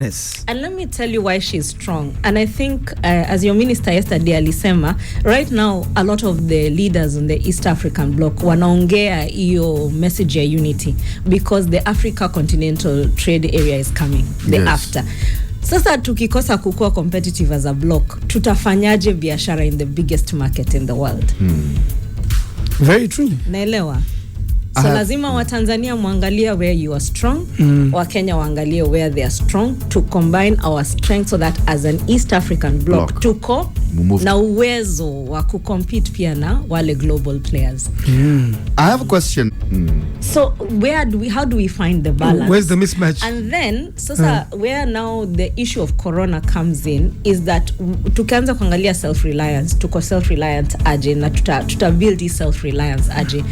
Yes. And let me tell you why she's strong. And I think, as your minister yesterday alisema, right now a lot of the leaders in the East African bloc wanaongea hiyo message ya unity because the Africa Continental Trade Area is coming, the after. Sasa tukikosa kukua competitive as a bloc, tutafanyaje biashara in the biggest market in the world? Very true. Naelewa. So lazima wa Tanzania muangalia where you are strong, wa Kenya waangalia where they are strong, to combine our strength so that as an East African bloc tuko na uwezo wa kucompete pia na wale global players. I have a question. So how do we find the balance? Where's the mismatch? And then where now the issue of corona comes in is that tukianza kuangalia self-reliance, tuko self-reliant aje na tuta build this self-reliance aje.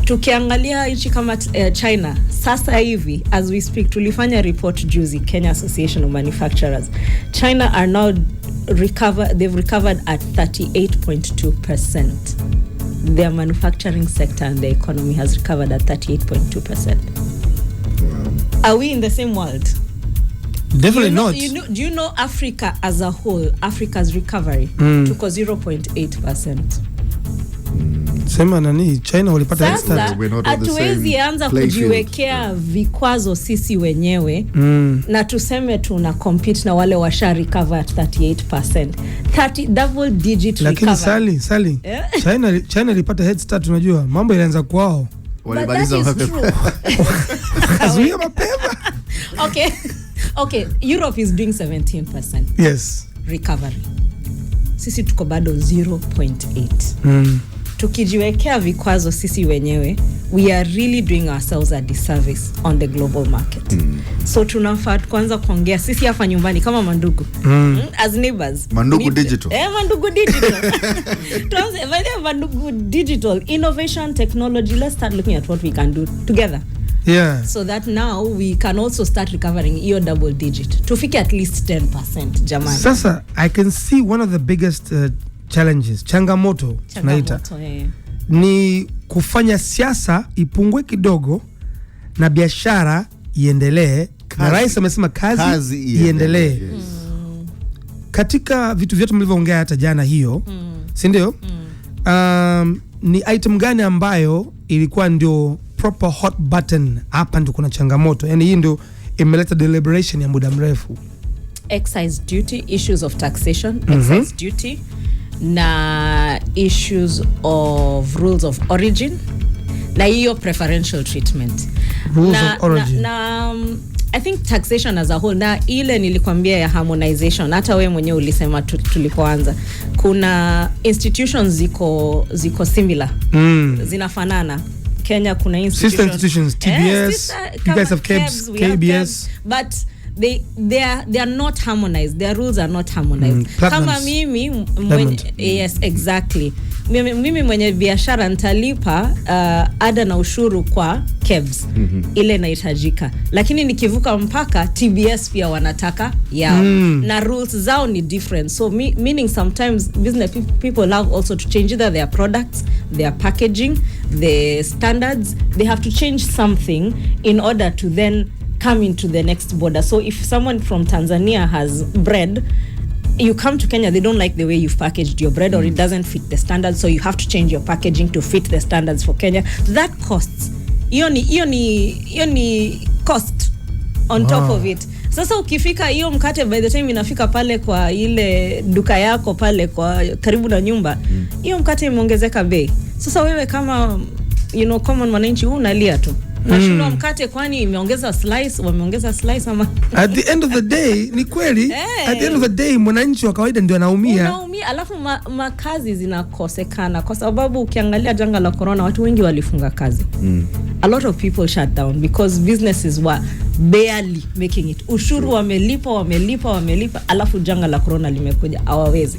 Tukiangalia nchi kama China sasa hivi as we speak, tulifanya report juzi, Kenya Association of Manufacturers. China are now they've recovered at 38.2%. Their manufacturing sector and the economy has recovered at 38.2%. Wow. Are we in the same world? Definitely not. Do you know Africa as a whole, Africa's recovery took 0.8%. Sema nani China walipata extra. Hatuwezi anza kujiwekea vikwazo sisi wenyewe na tuseme tuna compete na wale washa recover at 38%. Double digit recovery. Lakini Sally, China ilipata head start, unajua mambo ilianza kwao. Walimaliza mapema. Kazuia mapema. Okay, Europe is doing 17%. Yes. Recovery. Sisi tuko bado 0.8. Tukijiwekea vikwazo sisi wenyewe, we are really doing ourselves a disservice on the global market. So tunafaa kwanza kuongea sisi hapa nyumbani kama mandugu. As neighbors. Mandugu digital. Mandugu digital. Tuanze mandugu digital, innovation, technology. Let's start looking at what we can do together. Yeah. So that now we can also start recovering your double digit. Tufike at least 10%, jamani. Sasa I can see one of the biggest challenges, changamoto tunaita, ni kufanya siasa ipungue kidogo na biashara iendelee. Na rais amesema kazi iendelee. Katika vitu vyote mlivyoongea hata jana hiyo, si ndio? Ni item gani ambayo ilikuwa ndio proper hot button? Hapa ndio kuna changamoto. Yaani hii ndio imeleta deliberation ya muda mrefu. Excise duty, issues of taxation, excise duty, na issues of rules of origin, na hiyo preferential treatment. Rules of origin. I think taxation as a whole, na ile nilikwambia ya harmonization, hata wewe mwenyewe ulisema tulipoanza, kuna institutions ziko similar, zinafanana. Kenya kuna institutions, TBS, you guys have KBS, but they are not harmonized. Their rules are not harmonized. Kama mimi yes, exactly. Mimi mwenye biashara nitalipa ada na ushuru kwa KEBS ile inahitajika, lakini nikivuka mpaka TBS pia wanataka yao, na rules zao ni different. So meaning sometimes business people have also to change either their products, their packaging, the standards. They have to change something in order to then come into the next border. So if someone from Tanzania has bread, you come to Kenya, they don't like the way you've packaged your bread, or it doesn't fit the standards, so you have to change your packaging to fit the standards for Kenya. That costs. Hiyo ni cost on top of it. Sasa ukifika hiyo mkate, by the time inafika pale kwa ile duka yako pale kwa karibu na nyumba, hiyo mkate imeongezeka bei. Sasa wewe kama common mwananchi unalia tu. Nashinda mkate kwani wameongeza slice ama at the end of the day ni kweli. At the end of the day mwananchi wa kawaida ndio anaumia. Alafu makazi zinakosekana kwa sababu ukiangalia janga la corona watu wengi walifunga kazi. A lot of people shut down because businesses were barely making it. Ushuru wamelipa, alafu janga la corona limekuja, hawawezi.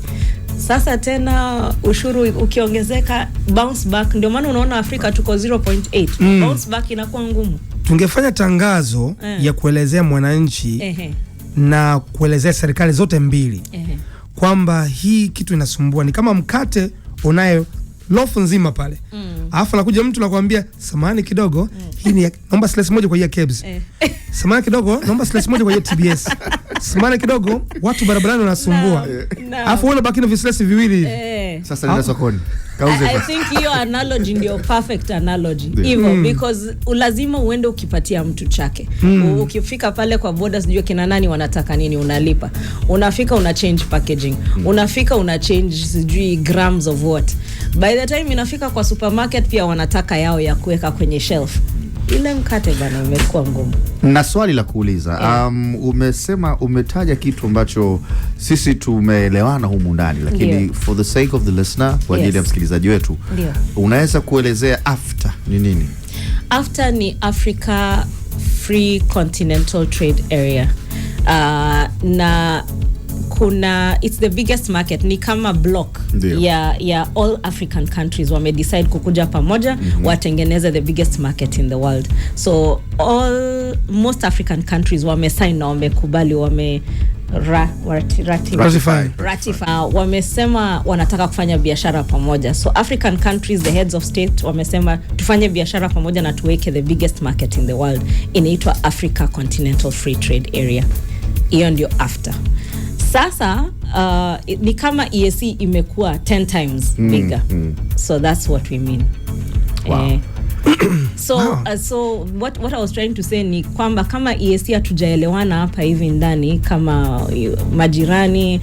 Sasa tena ushuru ukiongezeka, bounce back. Ndio maana unaona Afrika tuko 0.8. Bounce back inakuwa ngumu. Tungefanya tangazo ya kuelezea mwananchi na kuelezea serikali zote mbili kwamba hii kitu inasumbua. Ni kama mkate unayo lofu nzima pale. Alafu nakuja mtu nakwambia samahani kidogo, hii ni naomba slice moja kwa hiyo kebs. Samahani kidogo, naomba slice moja kwa hiyo TBS. Samahani kidogo, watu barabarani wanasumbua. Alafu wewe unabaki na vislice viwili. Sasa nenda sokoni. I think hiyo analogy ndio perfect analogy. Hivyo because lazima uende ukipatia mtu chake. Ukifika pale kwa boda sijui kina nani wanataka nini unalipa. Unafika una change packaging. Unafika una change sijui grams of what. By the time inafika kwa supermarket pia wanataka yao ya kuweka kwenye shelf. Ile mkate bana imekuwa ngumu. Na swali la kuuliza, umetaja kitu ambacho sisi tumeelewana humu ndani, lakini for the sake of the listener, kwa ajili ya msikilizaji wetu, unaweza kuelezea after ni nini? After ni Africa Free Continental Trade Area. Na it's the biggest market, ni kama block ya all African countries wame decide kukuja pamoja watengeneze the biggest market in the world. So most African countries wame sign na wamekubali, wame ratify. Wamesema wanataka kufanya biashara pamoja. So African countries, the heads of state wamesema tufanye biashara pamoja na tuweke the biggest market in the world. Inaitwa Africa Continental Free Trade Area. Hiyo ndio after. Sasa ni kama EAC imekuwa 10 times bigger. So that's what we mean. Wow. So what I was trying to say ni kwamba kama EAC hatujaelewana hapa hivi ndani kama majirani,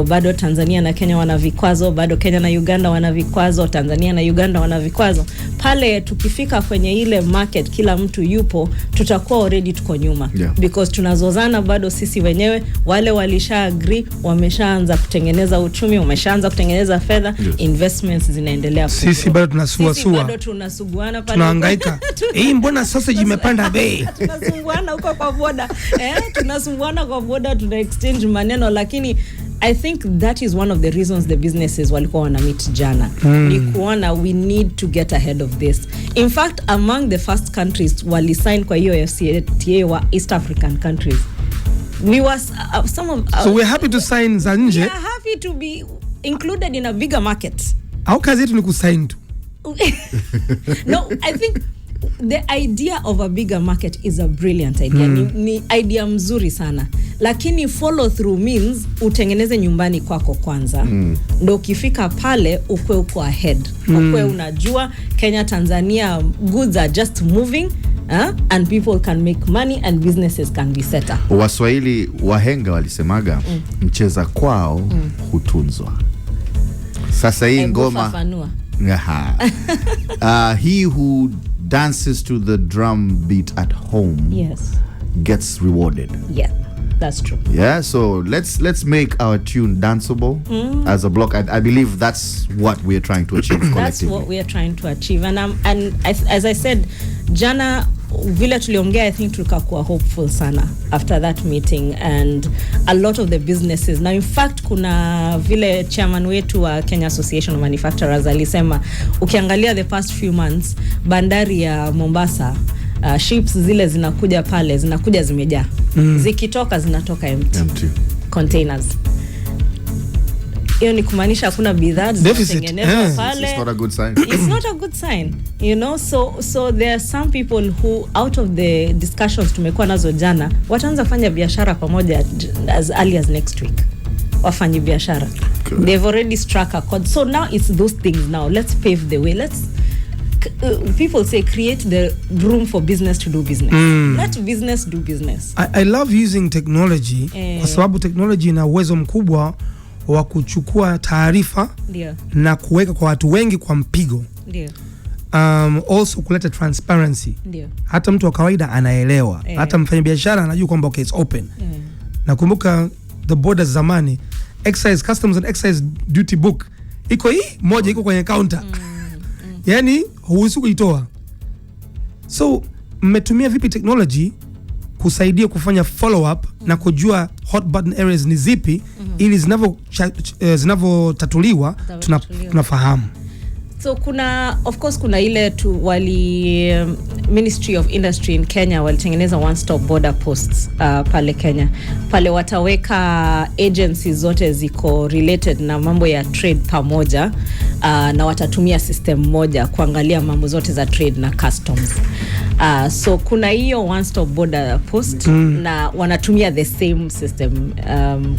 bado Tanzania na Kenya wana vikwazo, bado Kenya na Uganda wana vikwazo, Tanzania na Uganda wana vikwazo. Pale tukifika kwenye ile market kila mtu yupo, tutakuwa already tuko nyuma. Because tunazozana bado sisi wenyewe, wale walisha agree, wameshaanza kutengeneza uchumi, wameshaanza kutengeneza fedha, investments zinaendelea kukua. Sisi bado tunasuasua. Sisi bado tunasuguana pale. Tunahangaika. Mbona sausage imepanda bei? Tunasumbuana huko kwa boda. Tunasumbuana kwa boda, tuna exchange maneno, lakini I think that is one of the reasons the businesses walikuwa wana meet jana. Ni kuona we need to get ahead of this. In fact, among the first countries wali sign kwa hiyo FCTA wa East African countries. We was so we're happy to sign za nje. We are happy to be included in a bigger market. Au kazi yetu ni kusign tu. No, I think the idea of a bigger market is a brilliant idea. Ni idea mzuri sana. Lakini follow through means utengeneze nyumbani kwako kwanza. Ndio ukifika pale ukwe uko ahead. Ukwe unajua Kenya, Tanzania goods are just moving, and people can make money and businesses can be set up. Waswahili wahenga walisemaga mcheza kwao hutunzwa. Sasa hii ngoma he who dances to the drum beat at home gets rewarded. Yeah, that's true. Yeah, so let's make our tune danceable as a block. I believe that's what we are trying to achieve collectively. That's what we are trying to achieve. And as I said, jana vile tuliongea, I think tukakuwa hopeful sana after that meeting, and a lot of the businesses now, in fact kuna vile chairman wetu wa Kenya Association of Manufacturers alisema ukiangalia the past few months bandari ya Mombasa, ships zile zinakuja pale zinakuja zimejaa, zikitoka zinatoka empty containers. Hiyo ni kumaanisha hakuna bidhaa zinatengenezwa pale. It's not a good sign. It's not a good sign, so there are some people who out of the discussions tumekuwa nazo jana wataanza kufanya biashara pamoja as early as next week. Wafanye biashara. They've already struck a chord. So now it's those things now. Let's pave the way. People say create the room for business to do business. Let business do business. I love using technology kwa sababu technology ina uwezo mkubwa wa kuchukua taarifa na kuweka kwa watu wengi kwa mpigo. Also kuleta transparency. Hata mtu wa kawaida anaelewa. Hata mfanyabiashara anajua kwamba okay, it's open. Nakumbuka the borders zamani, excise customs and excise duty book iko hii moja iko kwenye counter. Yani huwezi kuitoa. So mmetumia vipi technology kusaidia kufanya follow up na kujua hot button areas ni zipi ili zinavotatuliwa tunafahamu. So of course kuna ile tu Ministry of Industry in Kenya walitengeneza one stop border posts pale Kenya. Pale wataweka agencies zote ziko related na mambo ya trade pamoja, na watatumia system moja kuangalia mambo zote za trade na customs. So kuna hiyo one stop border post na wanatumia the same system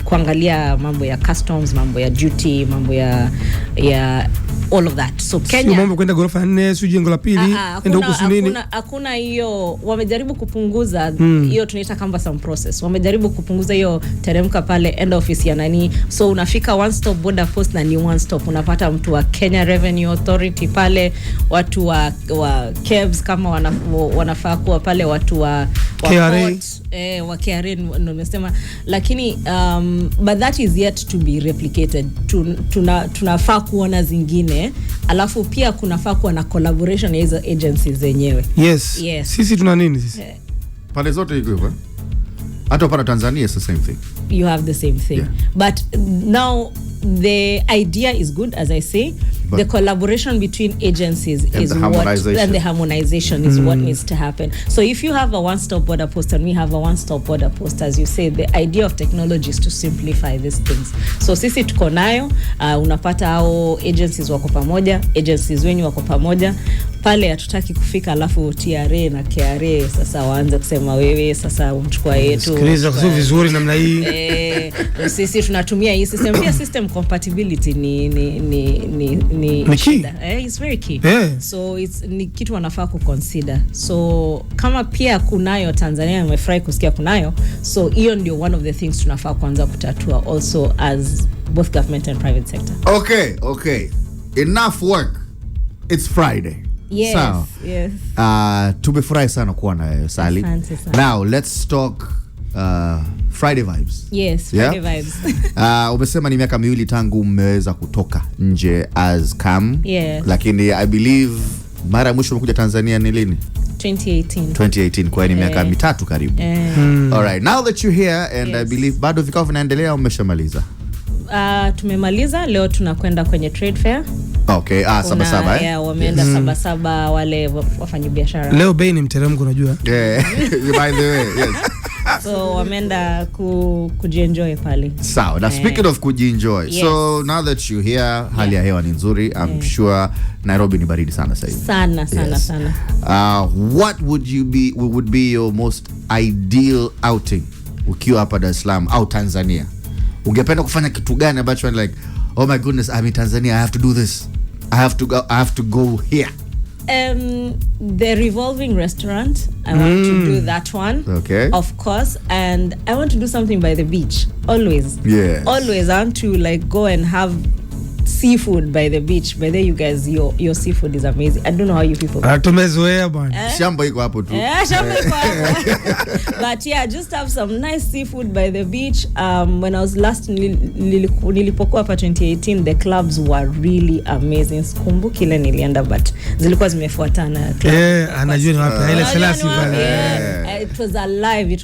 kuangalia mambo ya customs, mambo ya duty, mambo ya all of that. So Kenya sio mambo kwenda ghorofa 4 sio jengo la pili enda huko sunini. Hakuna hiyo, wamejaribu kupunguza hiyo tunaita cumbersome process. Wamejaribu kupunguza hiyo teremka pale end office ya nani. So unafika one stop border post na ni one stop, unapata mtu wa Kenya Revenue Authority pale, watu wa KEBS kama wanafaa kuwa pale, watu wa KRA wa KRA nimesema, lakini but that is yet to be replicated. Tunafaa kuona zingine, alafu pia kunafaa kuwa na collaboration na hizo agencies zenyewe. Yes. Sisi tuna nini sisi? Pale zote iko hivyo. Hata para Tanzania is the same thing. You have the same thing. Yeah. But now the idea is good, as I say. But the collaboration between agencies is the harmonization is what needs to happen. So if you have a one-stop border post and we have a one-stop border post, as you say, the idea of technology is to simplify these things. So sisi tuko nayo, unapata hao agencies wako pamoja, agencies wenyu wako pamoja. Pale hatutaki kufika alafu TRA na KRA sasa waanze kusema wewe sasa umchukua yetu. Sikiliza kwa vizuri namna hii. Sisi tunatumia hii system. Pia system compatibility ni key. It's very key. So ni kitu wanafaa kuconsider. So kama pia kunayo Tanzania, nimefurahi kusikia kunayo. So hiyo ndio one of the things tunafaa kuanza kutatua also as both government and private sector. Okay. Enough work. It's Friday. Yes, so, yes. Tumefurahi sana kuwa na wewe Sally. Now let's talk Friday vibes. Yes, Friday vibes. Umesema ni miaka miwili tangu mmeweza kutoka nje as CAM. Yes. Lakini I believe mara mwisho umekuja Tanzania ni lini? 2018. Kwa ni miaka mitatu karibu. All right, now that you're here and I believe bado vikao vinaendelea, umeshamaliza? Tumemaliza, leo tunakwenda kwenye trade fair. Okay, Sabasaba wameenda Sabasaba wale wafanyabiashara. Leo bei ni mteremko unajua. Yeah. By the way, yes. So wameenda kujienjoy pale. Sawa. Now speaking of kujienjoy. Yes. So now that you're here, hali ya hewa ni nzuri. I'm sure Nairobi ni baridi sana sasa hivi. Sana. What would be your most ideal outing ukiwa hapa Dar es Salaam au Tanzania? Ungependa kufanya kitu gani ambacho like, oh my goodness, I'm in Tanzania, I have to do this. I have to go here. The revolving restaurant, I want to do that one. Okay. Of course, and I want to do something by the beach. Always. Yes. Always. I want to like go and have seafood by the beach. By there, you guys, your seafood is amazing. I don't know how you people. Tumezoea bwana. Shamba iko hapo tu. Shamba iko hapo. But yeah, just have some nice seafood by the beach. When I was last nilipokuwa hapa 2018, the clubs were really amazing. Sikumbuki ile nilienda, but zilikuwa zimefuatana. Anajua ni wapi ile Selasi pale. It was alive.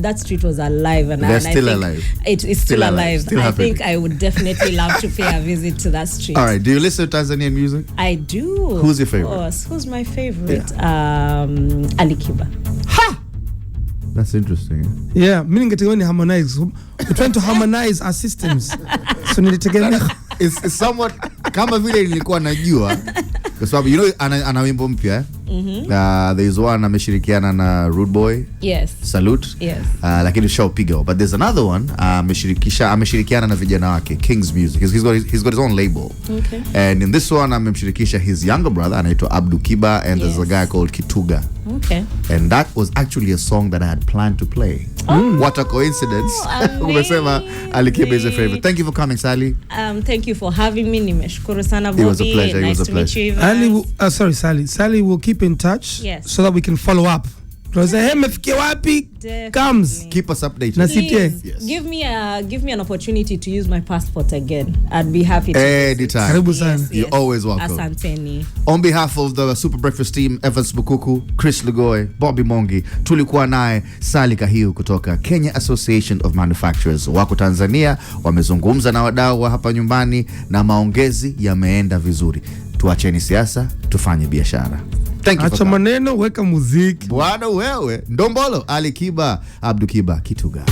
That street was alive, and I think alive. It's still alive. I think I would definitely love to pay a visit to that street. All right. Do you listen to Tanzanian music? I do. Who's your favorite? Of course. Who's my favorite? Ali Kiba. Ha! That's interesting. Yeah, mimi ningetegemea ni harmonize. We're trying to harmonize our systems. So nilitegemea it's somewhat kama vile nilikuwa najua kwa sababu you know ana wimbo mpya there is one ameshirikiana na Rude Boy. Yes. Salute. Yes. Lakini showpiga, but there's another one ameshirikiana na vijana wake King's Music. He's got his own label. Okay. And in this one amemshirikisha his younger brother anaitwa Abdu Kiba, and there's a guy called Kituga. Okay. And that was actually a song that I had planned to play. What a coincidence. Umesema Ali Kiba is your favorite. Thank you for coming, Sally. Thank you for having me. Nimeshukuru sana Bobby. It was a pleasure. Nice to meet you. Ali, Sally will keep in touch. Yes. So that we can follow up. Mefikia wapi? Comes. Keep us updated. Yes. Give me an opportunity to use my passport again. I'd be happy to. Anytime. Karibu sana. You're always welcome. Asanteni. On behalf of the Super Breakfast team, Evans Bukuku, Chris Lugoy, Bobby Mongi, tulikuwa naye Sally Kahiu kutoka Kenya Association of Manufacturers. Wako Tanzania, wamezungumza na wadau wa hapa nyumbani na maongezi yameenda vizuri. tuacheni siasa, tufanye biashara. Thank you. Acha maneno, weka muziki. Bwana wewe, Ndombolo, Ali Kiba, Abdu Kiba, Kituga.